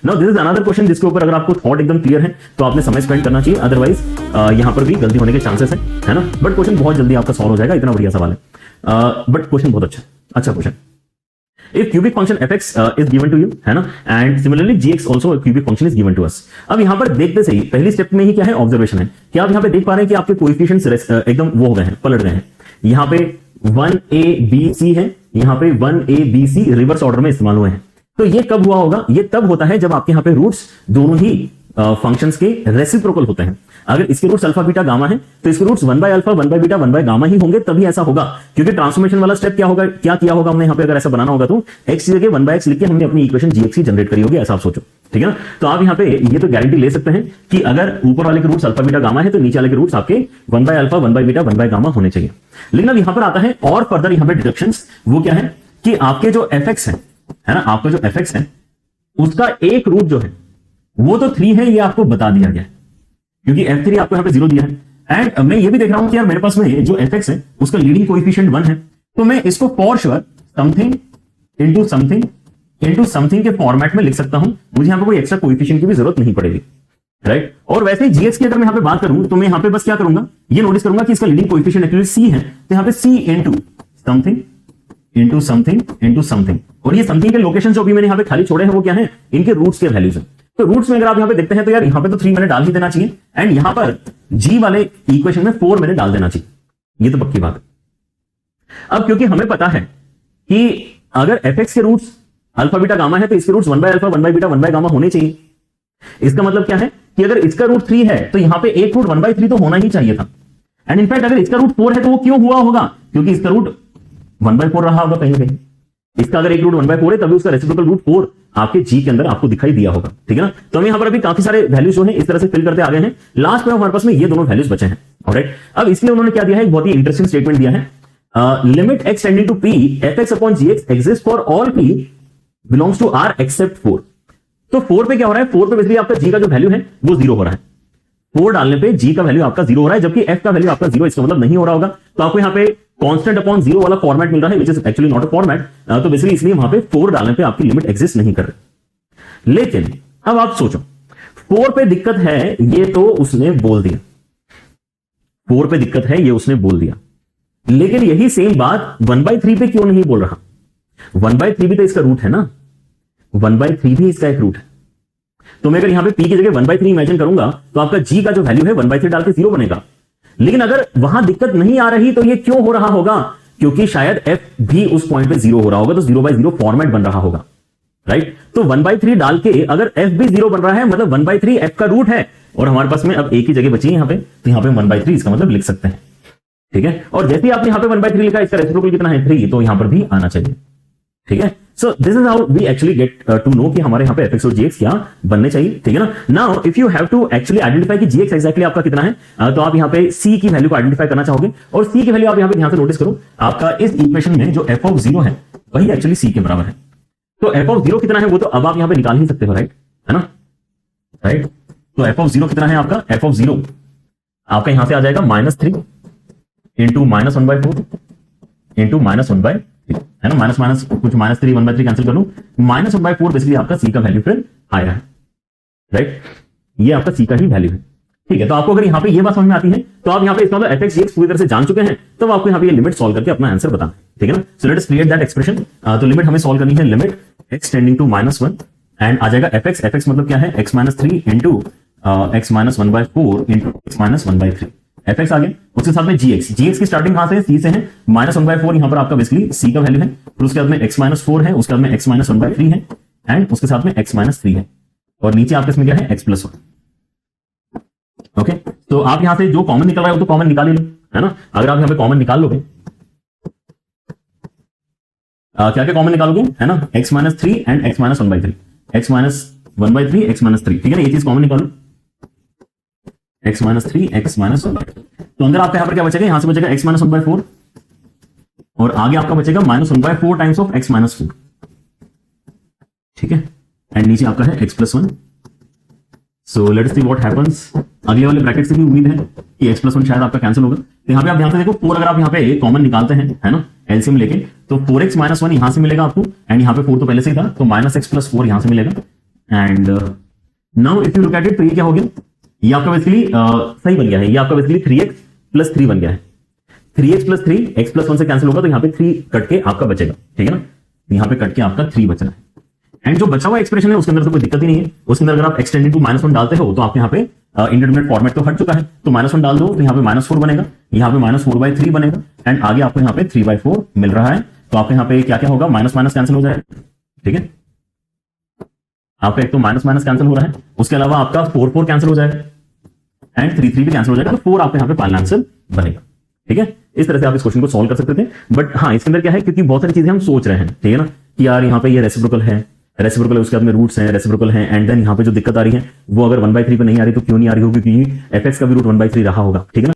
Now this is another question जिसके ऊपर अगर आपको थॉट एकदम क्लियर है तो आपने समय स्पेंड करना चाहिए, अदरवाइज यहां पर भी गलती होने के चांसेस है ना। बट क्वेश्चन बहुत जल्दी आपका सॉल्व हो जाएगा, इतना बढ़िया सवाल है। बट क्वेश्चन बहुत अच्छा question. If cubic function fx is given to you, है ना, and similarly gx also a cubic function is given to us। अब यहां पर देखते सही पहली स्टेप में ही क्या है, ऑब्जर्वेशन है कि आप यहां पे देख पा रहे हैं कि आपके कोएफिशिएंट्स एकदम वो हो गए हैं, पलट गए हैं। यहां पे 1a b c है, यहां पे 1a b c reverse order में इस्तेमाल हुए हैं। तो ये कब हुआ होगा? ये तब होता है जब आपके यहां पे रूट्स दोनों ही फंक्शंस के रेसिप्रोकल होते हैं। अगर इसके रूट्स अल्फा बीटा गामा है तो इसके roots 1 by alpha 1 by beta 1 by gamma ही होंगे, तभी ऐसा होगा। क्योंकि ट्रांसफॉर्मेशन वाला स्टेप क्या होगा, क्या किया होगा हमने यहां पे, अगर ऐसा बनाना होगा तो x की जगह 1 बाय x लिख के हमने अपनी इक्वेशन gx की जनरेट करी होगी, ऐसा आप सोचो, ठीक है ना। तो आप यहां पे ये तो गारंटी ले सकते हैं कि अगर ऊपर वाले के रूट्स अल्फा बीटा गामा है तो नीचे वाले के रूट्स आपके 1 by alpha 1 by beta 1 by gamma होने चाहिए। लेकिन अब यहां पर आता है और फर्दर यहां पे डिडक्शंस, वो क्या है कि आपके जो fx है ना, आपका जो fx है उसका एक रूट जो है वो तो 3 है, ये आपको बता दिया गया है क्योंकि f3 आपको यहां पे 0 दिया है। एंड मैं ये भी देख रहा हूं कि यार मेरे पास में जो fx है उसका लीडिंग कोएफिशिएंट 1 है, तो मैं इसको for sure something into something के फॉर्मेट में लिख सकता हूं, मुझे यहां पे कोई एक्स्ट्रा कोएफिशिएंट की भी जरूरत नहीं पड़ेगी, राइट। और वैसे ही gx की अगर मैं यहां पे बात करूं तो मैं यहां पे बस क्या करूंगा, ये नोटिस करूंगा कि इसका लीडिंग कोएफिशिएंट एक्चुअली c है, तो यहां पे c इनटू समथिंग और ये समथिंग के लोकेशन जो भी मैंने यहां पे खाली छोड़े हैं वो क्या है, इनके रूट्स के वैल्यूज हैं। तो रूट्स में अगर आप यहां पे देखते हैं तो यार यहां पे तो 3 मैंने डाल ही देना चाहिए, एंड यहां पर g वाले इक्वेशन में 4 मैंने डाल देना चाहिए, ये तो पक्की बात है। अब क्योंकि हमें पता है कि अगर fx के रूट्स अल्फा बीटा गामा है तो इसके roots 1 by alpha 1 by beta 1 by gamma होने चाहिए। इसका मतलब क्या है कि अगर इसका रूट 3 है तो यहां पे एक रूट 1 बाय 3 तो होना ही चाहिए था। एंड इनफैक्ट अगर इसका रूट 4 है तो वो क्यों हुआ होगा, क्योंकि इसका रूट 1 बाय 4 रहा होगा कहीं ना कहीं। इसका अगर एक रूट 1 बाय 4 है तभी उसका रेसिप्रोकल रूट 4 आपके g के अंदर आपको दिखाई दिया होगा, ठीक है ना। तो हम यहां पर अभी काफी सारे वैल्यूज जो हैं इस तरह से फिल करते आ गए हैं, लास्ट में हमारे पास में ये दोनों वैल्यूज बचे हैं, ऑलराइट। अब इसलिए उन्होंने क्या दिया है, एक बहुत ही इंटरेस्टिंग स्टेटमेंट दिया है, limit x tending to p fx upon gx exist for all p belongs to r except 4। तो 4 पे क्या हो रहा है, 4 पे बेसिकली आपका g का जो वैल्यू है वो 0 हो रहा है। 4 डालने पे g का वैल्यू आपका 0 हो रहा है, जबकि f का वैल्यू आपका 0, इसका मतलब नहीं हो रहा होगा। तो आपको यहां पे कांस्टेंट अपॉन 0 वाला फॉर्मेट मिल रहा है, which is actually not a format. तो बेसिकली इसलिए वहां पे 4 डालने पे आपकी लिमिट एग्जिस्ट नहीं कर रही। लेकिन अब आप सोचो 4 पे दिक्कत है, ये तो उसने बोल दिया, 4 पे दिक्कत है ये उसने बोल दिया, लेकिन यही सेम बात 1/3 पे क्यों नहीं बोल रहा? 1/3 भी तो इसका रूट है ना, 1/3 भी इसका एक रूट है। तो मैं अगर यहां पे p की जगह 1/3 इमेजिन करूंगा तो आपका g का जो वैल्यू है 1/3 डाल के 0 बनेगा। लेकिन अगर वहां दिक्कत नहीं आ रही तो ये क्यों हो रहा होगा, क्योंकि शायद f भी उस पॉइंट पे 0 हो रहा होगा, तो 0/0 फॉर्मेट बन रहा होगा, राइट। तो 1/3 डाल के अगर f भी 0 बन रहा है मतलब 1/3 f का रूट है, और हमारे पास में अब एक ही जगह बची है यहां पे, तो यहां पे 1/3 इसका मतलब लिख सकते हैं, ठीक है। और जैसे ही आपने यहां पे 1/3 लिखा, इसका रेसिप्रोकल कितना है 3, तो यहां पर भी आना चाहिए, ठीक है। So this is how we actually get to know कि हमारे यहां पे fx और gx क्या बनने चाहिए, ठीक है ना। Now if you have to actually identify कि gx एक्जैक्टली आपका कितना है, तो आप यहां पे c की वैल्यू को आइडेंटिफाई करना चाहोगे, और c की वैल्यू आप यहां पे ध्यान से नोटिस करो, आपका इस इक्वेशन में जो f ऑफ 0 है वही एक्चुअली c के बराबर है। तो f ऑफ 0 कितना है वो तो अब आप यहां पे निकाल ही सकते हो, राइट, है ना, राइट। तो f ऑफ 0 कितना है आपका, f ऑफ 0 आपका यहां से आ जाएगा -3 इंटू -1/4 इंटू -1/3, है ना, माइनस कुछ -3 1/3 कैंसिल कर लूं, -1/4 बेसिकली आपका c का वैल्यू फिर आया है, राइट। ये आपका c का ही वैल्यू है, ठीक है। तो आपको अगर यहां पे ये बात समझ में आती है तो आप यहां पे इसका मतलब fx gx पूरी तरह से जान चुके हैं, तो आपको यहां पे ये लिमिट सॉल्व करके अपना आंसर बताना है, ठीक है ना। So let us create that expression. तो लिमिट हमें सॉल्व करनी है, limit x tending to -1 and आ जाएगा fx मतलब क्या है, x -3 into x -1/4 into x -1/3, fx आ गया। उसके साथ में gx की स्टार्टिंग कहां से है, c से है, -1/4 यहां पर आपका बेसिकली c का वैल्यू है, फिर उसके बाद में x -4 है, उसके बाद में x -1/3 है, एंड उसके साथ में x -3 है, और नीचे आपके इसमें क्या है x +1। ओके, तो आप यहां से जो कॉमन निकल रहा है वो तो कॉमन निकाल ही लो, है ना। अगर आप यहां पे कॉमन निकाल लोगे, क्या क्या कॉमन निकालोगे, है ना, x -3 and x -1/3, x -1/3 x -3, ठीक है ना, ये चीज कॉमन निकालो, x -3 x -1/3। तो अंदर आपका यहां पर क्या बचेगा, यहां से बचेगा x -1/4 और आगे आपका बचेगा -1/4 टाइम्स ऑफ x -4, ठीक है, एंड नीचे आपका है x +1। So let's see what happens. अगले वाले ब्रैकेट से भी उम्मीद है कि x +1 शायद आपका कैंसिल होगा। तो यहां पे आप ध्यान से देखो, 4 अगर आप यहां पे कॉमन निकालते हैं, है ना, एलसीएम लेके, तो 4x -1 यहां से मिलेगा आपको, एंड यहां पे 4 तो पहले से ही था, तो -x +4 यहां से मिलेगा, and now if you look at it, तो ये क्या हो गया, ये आपका बेसिकली सही बन गया है, ये आपका बेसिकली 3x प्लस 3 बन गया है। 3x प्लस 3 x प्लस 1 से कैंसिल होगा, तो यहाँ पे 3 कट के आपका बचेगा, ठीक है ना, यहाँ पे कट के आपका 3 बच रहा है। एंड जो बचा हुआ एक्सप्रेशन है उसके अंदर तो कोई दिक्कत ही नहीं है, उसके अंदर अगर आप एक्सटेंडेड टू -1 डालते हो तो आपके यहाँ पे इंटरमीडिएट फॉर्मेट तो हट चुका है, तो -1 डाल दो, तो यहाँ पे -4 बनेगा, यहाँ पे -4/3 बनेगा, एंड आगे आपको यहाँ पे 3/4 मिल रहा है। तो आपके यहाँ पे क्या क्या होगा, माइनस माइनस कैंसिल हो जाएगा, ठीक है, आपका एक तो माइनस माइनस कैंसिल हो रहा है, उसके अलावा आपका 4 कैंसिल हो जाएगा एंड 3 भी कैंसिल हो जाएगा, तो 4 आपके यहाँ पे फाइनल आंसर बनेगा, ठीक है। इस तरह से आप इस क्वेश्चन को सॉल्व कर सकते थे। बट हाँ, इसके अंदर क्या है, क्योंकि बहुत सारी चीजें हम सोच रहे हैं, ठीक है ना, कि यार यहाँ पे ये रेसिप्रोकल है, रेसिप्रोकल है, उसके बाद में रूट्स हैं, रेसिप्रोकल हैं, एंड देन यहाँ पे जो दिक्कत आ रही है वो अगर 1/3 पे नहीं आ रही तो क्यों नहीं आ रही होगी, क्योंकि fx का भी रूट 1/3 रहा होगा, ठीक है ना।